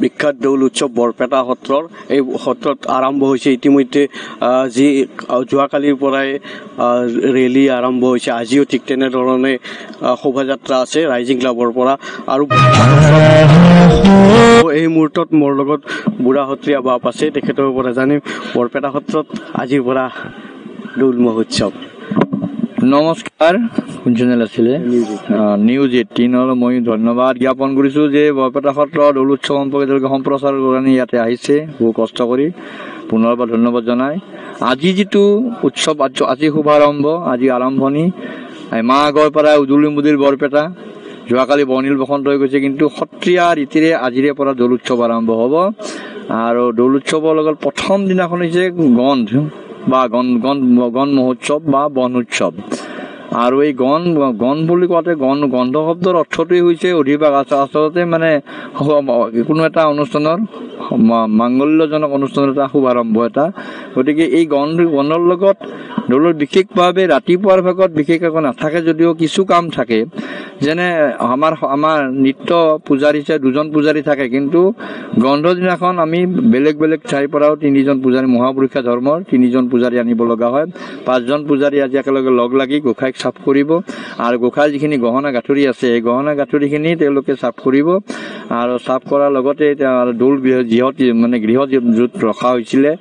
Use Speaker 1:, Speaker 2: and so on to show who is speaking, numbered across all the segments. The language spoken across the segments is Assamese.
Speaker 1: বিখ্যাত দৌল উৎসৱ বৰপেটা সত্ৰৰ এই সত্ৰত আৰম্ভ হৈছে ইতিমধ্যে যি যোৱাকালিৰ পৰাই ৰেলী আৰম্ভ হৈছে আজিও ঠিক তেনেধৰণে শোভাযাত্ৰা আছে ৰাইজিং ক্লাবৰ পৰা আৰু এই মুহূৰ্তত মোৰ লগত বুঢ়া সত্ৰীয়া বাপ আছে তেখেতৰ পৰা জানিম বৰপেটা সত্ৰত আজিৰ পৰা দৌল মহোৎসৱ।
Speaker 2: নমস্কাৰ কোন চেনেল আছিলে নিউজ 18 মই ধন্যবাদ জ্ঞাপন কৰিছো যে বৰপেটা সত্ৰ দৌল উৎসৱ সম্পৰ্কে সম্প্ৰচাৰ কাৰণে ইয়াতে আহিছে বহু কষ্ট কৰি পুনৰবাৰ ধন্যবাদ জনাই। আজি যিটো উৎসৱ আজি শুভাৰম্ভ আজি আৰম্ভণি এমাহ আগৰ পৰা উজুলি মুদিৰ বৰপেটা যোৱাকালি বৰ্ণিল বসন্ত হৈ গৈছে কিন্তু সত্ৰীয়া ৰীতিৰে আজিৰে পৰা দৌল উৎসৱ আৰম্ভ হ'ব আৰু দৌল উৎসৱৰ লগত প্ৰথম দিনাখন হৈছে গন্ধ বা গণ মহোৎসৱ বা বন উৎসৱ আৰু এই গণ বুলি কোৱাতে গন্ধ শব্দৰ অৰ্থটোৱেই হৈছে অধিবাস আচলতে মানে কোনো এটা অনুষ্ঠানৰ মাংগল্যজনক অনুষ্ঠানৰ এটা শুভাৰম্ভ এটা। গতিকে এই গণৰ লগত দৌলৰ বিশেষভাৱে ৰাতিপুৱাৰ ভাগত বিশেষ একো নাথাকে যদিও কিছু কাম থাকে যেনে আমাৰ নিত্য পূজাৰী হিচাপে 2জন পূজাৰী থাকে কিন্তু গন্ধ দিনাখন আমি বেলেগ বেলেগ ঠাইৰ পৰাও 3জন পূজাৰী মহাপুৰুষীয়া ধৰ্মৰ 3জন পূজাৰী আনিব লগা হয়। 5জন পূজাৰী আজি একেলগে লগ লাগি গোসাঁইক চাফ কৰিব আৰু গোসাঁইৰ যিখিনি গহনা গাঁঠৰি আছে এই গহনা গাঁঠৰিখিনি তেওঁলোকে চাফ কৰিব আৰু চাফ কৰাৰ লগতে দৌল যিহত মানে গৃহ য'ত ৰখা হৈছিলে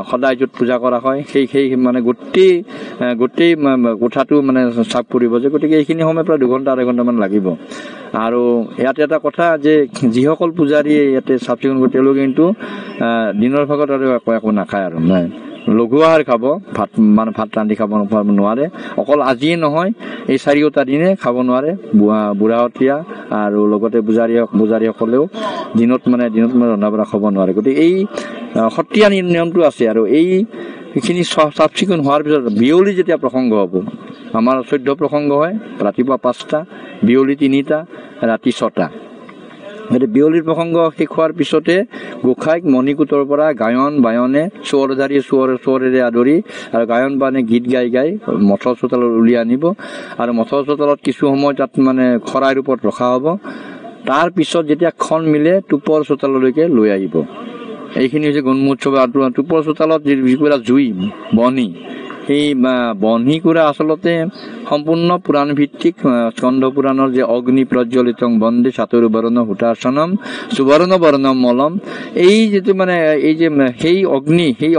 Speaker 2: সদায় য'ত পূজা কৰা হয় সেই মানে গোটেই কোঠাটো মানে চাফ কৰিব যে গতিকে এইখিনি সময় প্ৰায় 2 ঘণ্টা 2.5 ঘণ্টামান লাগিব। আৰু ইয়াতে এটা কথা যে যিসকল পূজাৰীয়ে ইয়াতে চাফ চিকুণ কৰে তেওঁলোকে কিন্তু দিনৰ ভাগত আৰু একো নাখায় আৰু নাই লঘু আহাৰ খাব ভাত ৰান্ধি খাব নোৱাৰে অকল আজিয়ে নহয় এই 4টা দিনে খাব নোৱাৰে বুঢ়া সত্ৰীয়া আৰু লগতে পূজাৰীসকলেও দিনত মানে ৰন্ধা বঢ়া খাব নোৱাৰে। গতিকে এই সত্ৰীয়া নিয়মটো আছে আৰু এইখিনি চাফ চিকুণ হোৱাৰ পিছত বিয়লি যেতিয়া প্ৰসংগ হ'ব আমাৰ 14 প্ৰসংগ হয় ৰাতিপুৱা 5টা বিয়লি 3টা ৰাতি 6টা। গতিকে বিয়লিৰ প্ৰসংগ শেষ হোৱাৰ পিছতে গোসাঁইক মণিকূটৰ পৰা গায়ন বায়নে চোৰেৰে আদৰি আৰু গায়ন বায়নে গীত গাই মঠৰ চোতালত উলিয়াই আনিব আৰু মঠৰ চোতালত কিছু সময় তাত মানে খৰাইৰ ওপৰত ৰখা হ'ব। তাৰ পিছত যেতিয়া খন মিলে টুপৰ চোতাললৈকে লৈ আহিব। এইখিনি হৈছে গণ মহোৎসৱ। টুপৰ চোতালত যিবিলাক জুই বনি সেই বহ্নিকুৰা আচলতে সম্পূৰ্ণ পুৰাণ ভিত্তিক স্কন্ধ পুৰাণৰ যে অগ্নি প্ৰজ্বলিতং বন্দে চাতুৰ বৰ্ণ হুতাসনম সুবৰ্ণ বৰ্ণম মলম এই যিটো মানে এই যে সেই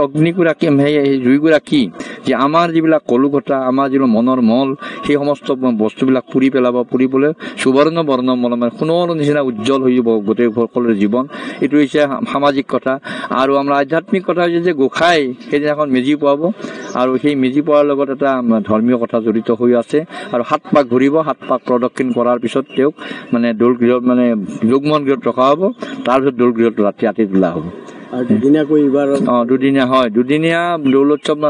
Speaker 2: অগ্নিকুৰা কি সেই জুইকুৰা কি যে আমাৰ যিবিলাক কলুকতা আমাৰ যিবিলাক মনৰ মল সেই সমস্ত বস্তুবিলাক পুৰিবলৈ সুবৰ্ণ বৰ্ণম মলম সোণৰ নিচিনা উজ্জ্বল হৈ যাব গোটেই সকলোৰে জীৱন। এইটো হৈছে সামাজিক কথা। আৰু আমাৰ আধ্যাত্মিক কথা হৈছে যে গোসাঁই সেইদিনাখন মেজি পোৱাব আৰু সেই মেজি পোৱাৰ লগত এটা ধৰ্মীয় কথা জড়িত হৈ আছে আৰু 7 পাক ঘূৰিব 7 পাক প্ৰদক্ষিণ কৰাৰ পিছত তেওঁক মানে দৌল গৃহত মানে যোগমন গৃহত ৰখা হ'ব। তাৰপিছত দৌল গৃহত ৰাতি তোলা হ'ব। দুদিনীয়া দৌল উৎসৱ।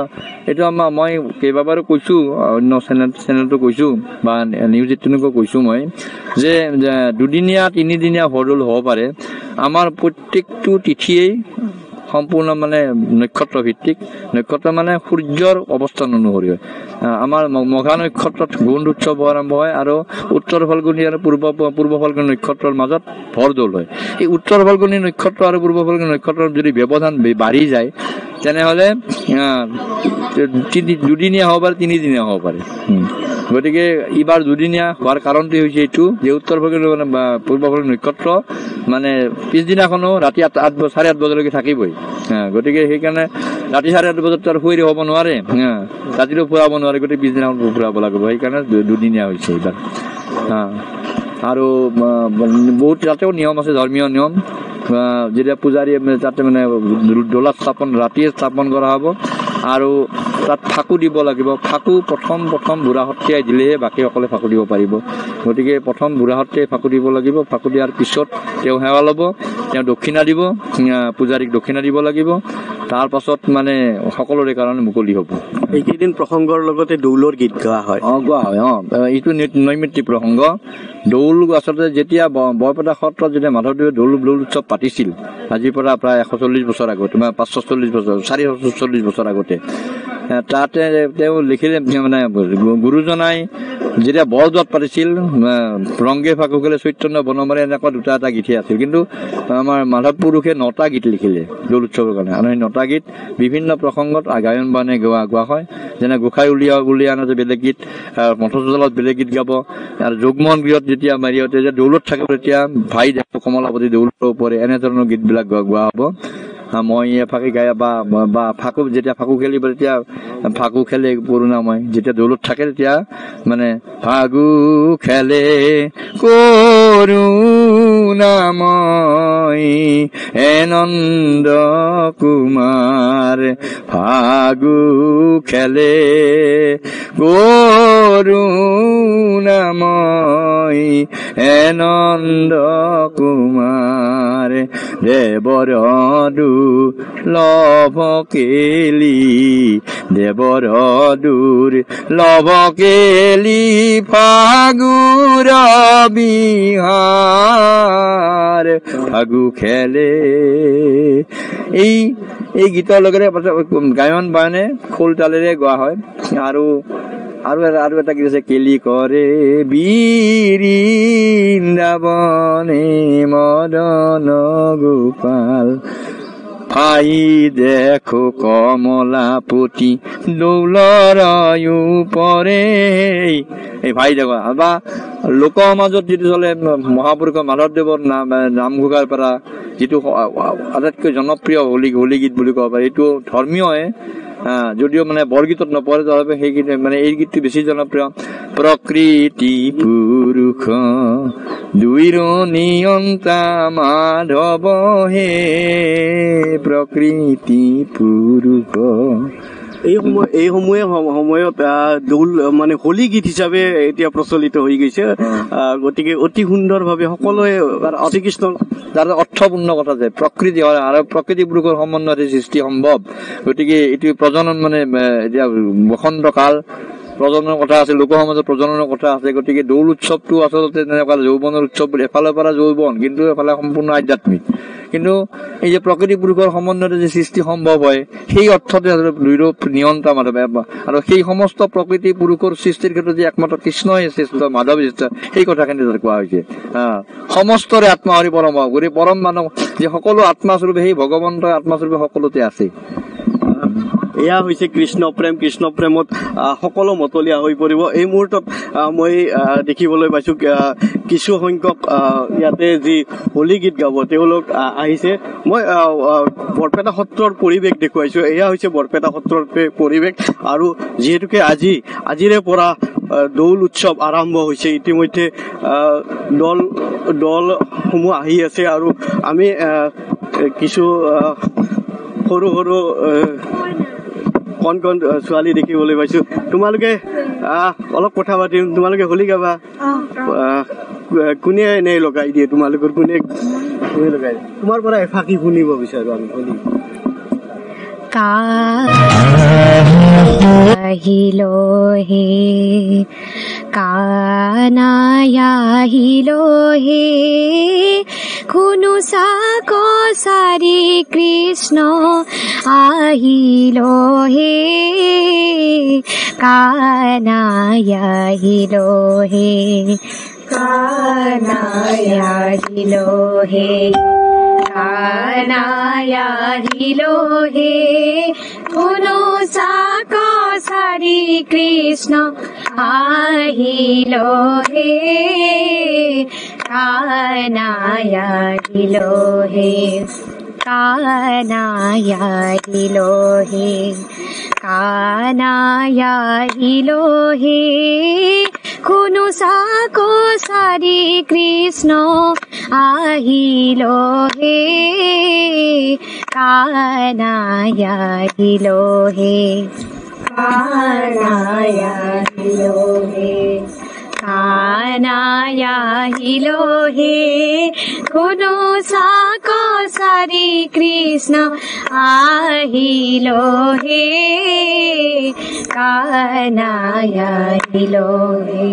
Speaker 2: এইটো মই কেইবাবাৰো কৈছো অন্য চেনেলতো কৈছো বা নিউজ 18 কৈছো মই যে 2দিনীয়া 3দিনীয়া হৰদৌল হ'ব পাৰে। আমাৰ প্ৰত্যেকটো তিথিয়েই সম্পূৰ্ণ মানে নক্ষত্ৰ ভিত্তিক। নক্ষত্ৰ মানে সূৰ্যৰ অৱস্থান অনুসৰি হয়। আমাৰ মঘা নক্ষত্ৰত গুণ উৎসৱ আৰম্ভ হয় আৰু উত্তৰ ফাল্গুনী আৰু পূৰ্ব ফাল্গুনী নক্ষত্ৰৰ মাজত ভৰদৌল হয়। এই উত্তৰ ফাল্গুনী নক্ষত্ৰ আৰু পূৰ্ব ফাল্গুনী নক্ষত্ৰৰ যদি ব্যৱধান বাঢ়ি যায় তেনেহ'লে 2দিনীয়া হ'ব পাৰে 3দিনীয়া হ'ব পাৰে। গতিকে এইবাৰ 2দিনীয়া হোৱাৰ কাৰণটো হৈছে এইটো যে উত্তৰ ফাল্গুনী বা পূৰ্ব ফাল্গুনী নক্ষত্ৰ মানে পিছদিনাখনো ৰাতি 8:30 বজালৈকে থাকিবই। গতিকে সেইকাৰণে ৰাতি 8:30 বজাত আৰু শুই হ'ব নোৱাৰে ৰাতিটো ফুৰাব নোৱাৰে গতিকে পিছদিনাখন ফুৰাব লাগিব সেইকাৰণে 2দিনীয়া হৈছে এইবাৰ। আৰু বহুত তাতেও নিয়ম আছে ধৰ্মীয় নিয়ম। যেতিয়া পূজাৰী তাতে মানে দৌলত ৰাতিয়ে স্থাপন কৰা হ'ব আৰু তাত ফাকু দিব লাগিব। ফাকু প্ৰথম বুঢ়া সত্ৰীয়াই দিলেহে বাকীসকলে ফাকু দিব পাৰিব। গতিকে প্ৰথম বুঢ়া সত্ৰীয়াই ফাকু দিব লাগিব। ফাকু দিয়াৰ পিছত তেওঁ সেৱা ল'ব, তেওঁ দক্ষিণা দিব, পূজাৰীক দক্ষিণা দিব লাগিব। তাৰ পাছত মানে সকলোৰে কাৰণে মুকলি হ'ব।
Speaker 1: এইকেইদিন প্ৰসংগৰ লগতে দৌলৰ গীত গোৱা হয়।
Speaker 2: এইটো নৈমিত্তিক প্ৰসংগ। দৌল আচলতে যেতিয়া বৰপেটা সত্ৰত যেতিয়া মাধৱদেৱে দৌল উৎসৱ পাতিছিল আজিৰ পৰা প্ৰায় 140 বছৰ আগতে 540 বছৰ 440 বছৰ আগতে তাতে তেওঁ লিখিলে মানে গুৰুজনাই যেতিয়া বৰজত পাতিছিল ৰংগে ফাকু খেলে চৈতন্য বনমাৰে এনেকুৱা দুটা এটা গীতহে আছিল, কিন্তু আমাৰ মাধৱ পুৰুষে 9টা গীত লিখিলে দৌল উৎসৱৰ কাৰণে। আৰু সেই 9টা গীত বিভিন্ন প্ৰসংগত গায়ন বানে গোৱা হয়, যেনে গোসাঁই উলিয়াই আনে বেলেগ গীত, মঠচলত বেলেগ গীত গাব। আৰু যোগমোহন গৃহত যেতিয়া মাৰিহঁতে যে দৌলত থাকিব তেতিয়া ভাই দেখো কমলাপতি দৌলৰ ওপৰে এনেধৰণৰ গীতবিলাক গোৱা হ'ব। মই ফাঁকি গাই বা ফাকু যেতিয়া ফাকু খেলিব তেতিয়া ফাকু খেলে পুৰণা, মই যেতিয়া দৌলত থাকে তেতিয়া মানে ফাগু খেলে কৰুণাময় নন্দ কুমাৰ, ফাগু খেলে কৰুণাময় নন্দ কুমাৰ, দেৱৰ লভ কেলি দেৱৰ দূৰ লভ কেলি ফাগুৰ বিহাৰ, ফাগু খেলে। এই গীতৰ লগতে গায়ন বায়নে খোল তালেৰে গোৱা হয়। আৰু এটা গীত আছে, কেলি কৰে বৃন্দাবনে মদন গোপাল, ভাই দেখো কমলাপতি দৌলৰ ওপৰে। এই ভাই দেখো বা লোক সমাজত যিটো চলে মহাপুৰুষ মাধৱদেৱৰ নামঘোষাৰ পৰা যিটো আটাইতকৈ জনপ্ৰিয় হোলী গীত বুলি ক'ব পাৰি, এইটো ধৰ্মীয় যদিও মানে বৰগীতত নপৰে, তথাপি সেই গীত মানে এই গীতটো বেছি জনপ্ৰিয়। প্ৰকৃতি পুৰুষ দুইৰ নিয়ন্তা মাধৱ হে, প্ৰকৃতি পুৰুষ।
Speaker 1: এই সময়ত দৌল মানে হোলী গীত হিচাপে এতিয়া প্ৰচলিত হৈ গৈছে। গতিকে অতি সুন্দৰভাৱে সকলোৱে শ্ৰীকৃষ্ণ
Speaker 2: তাৰ অৰ্থপূৰ্ণ কথা যে প্ৰকৃতি হয় আৰু প্ৰকৃতি পুৰুষৰ সমন্বয়তে সৃষ্টি সম্ভৱ। গতিকে এইটো প্ৰজনন মানে এতিয়া বসন্ত কাল প্ৰজননৰ কথা আছে, লোক সমাজত প্ৰজননৰ কথা আছে। গতিকে দৌল উৎসৱটো আচলতে তেনেকুৱা যৌৱনৰ উৎসৱ বুলি, এফালৰ পৰা যৌৱন কিন্তু এফালে সম্পূৰ্ণ আধ্যাত্মিক। কিন্তু এই যে প্ৰকৃতি পুৰুষৰ সমন্বয়তে যে সৃষ্টি সম্ভৱ হয়, সেই অৰ্থতে দুইৰূপ নিয়ন্তা মাধৱ। আৰু সেই সমস্ত প্ৰকৃতি পুৰুষৰ সৃষ্টিৰ ক্ষেত্ৰত যে একমাত্ৰ কৃষ্ণই শ্ৰেষ্ঠ, মাধৱ শ্ৰেষ্ঠ, সেই কথাখিনি কোৱা হৈছে। সমস্তৰে আত্মা হৰি পৰম, গতিকে পৰম মানৱ যে সকলো আত্মাস্বৰূপে, সেই ভগৱন্তই আত্মাস্বৰূপে সকলোতে আছে।
Speaker 1: এয়া হৈছে কৃষ্ণ প্ৰেম। কৃষ্ণ প্ৰেমত সকলো মতলীয়া হৈ পৰিব। এই মুহূৰ্তত মই দেখিবলৈ পাইছো কিছু সংখ্যক ইয়াতে যি হোলী গীত গাব তেওঁলোক আহিছে। মই বৰপেটা সত্ৰৰ পৰিৱেশ দেখুৱাইছো। এয়া হৈছে বৰপেটা সত্ৰৰ পৰিৱেশ। আৰু যিহেতুকে আজিৰে পৰা দৌল উৎসৱ আৰম্ভ হৈছে, ইতিমধ্যে দলসমূহ আহি আছে। আৰু আমি কিছু সৰু কণ ছোৱালী দেখিবলৈ পাইছো। তোমালোকে অলপ কথা পাতিম। তোমালোকে হোলী গাবা? কোনে এনে লগাই দিয়ে তোমালোকৰ? কোনে লগাই দিয়ে? তোমাৰ পৰা এফাকি শুনিব বিচাৰো আমি হোলী।
Speaker 3: আহিলো হে কানায়া আহিলো হে, খুনু সাক সারি কৃষ্ণ আহিলো হে, কানায়া আহিলো হে, কানায়া আহিলো হে, কানায়া আহিলো হে, খুনু সাক সারি কৃষ্ণ আহিলো হে, কানায়া আহিলো হে, কানায়া আহিলো হে, কানায়া আহিলো হে, খুনু সাক সারি কৃষ্ণ আহিলো হে, কানায়া আহিলো হে, কানায়া আহিলো হে, কানায়া আহিলো হে, খুনু সাক সারি কৃষ্ণ আহিলো হে, কানায়া আহিলো হে।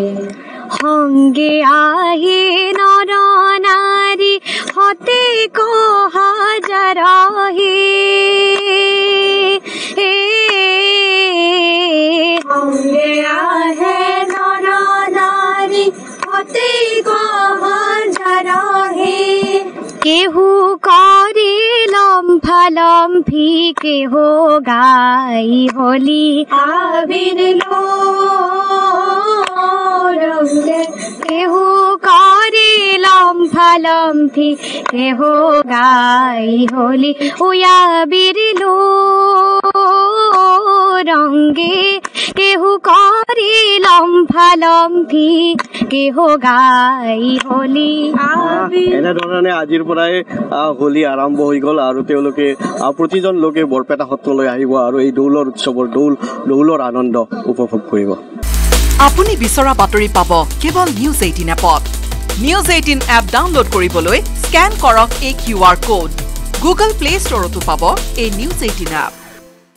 Speaker 3: সংগে আহি নৰ নাৰী হতে হাজাৰ হে, হাতে গহরহে কেহু করে লম্ফি কেহু গাই হোলি আবির লো রঙে কেহু করে লম্ফি কেহু গাই হোলি উয়াবির লো রঙে কেহু করে লম্ফি কেহু গাই হোলি
Speaker 1: এনেধৰণে আজিৰ পৰাই হোলী আৰম্ভ হৈ গ'ল আৰু তেওঁলোকে প্ৰতিজন লোকে বৰপেটা সত্ৰলৈ আহিব আৰু এই দৌলৰ উৎসৱৰ দৌলৰ আনন্দ উপভোগ কৰিব।
Speaker 4: আপুনি বিচৰা বাতৰি পাব কেৱল নিউজ 18 এপত। নিউজ 18 এপ ডাউনলোড কৰিবলৈ স্কেন কৰক এই QR কোড। গুগল প্লে ষ্টৰতো পাব এই নিউজ 18 এপ।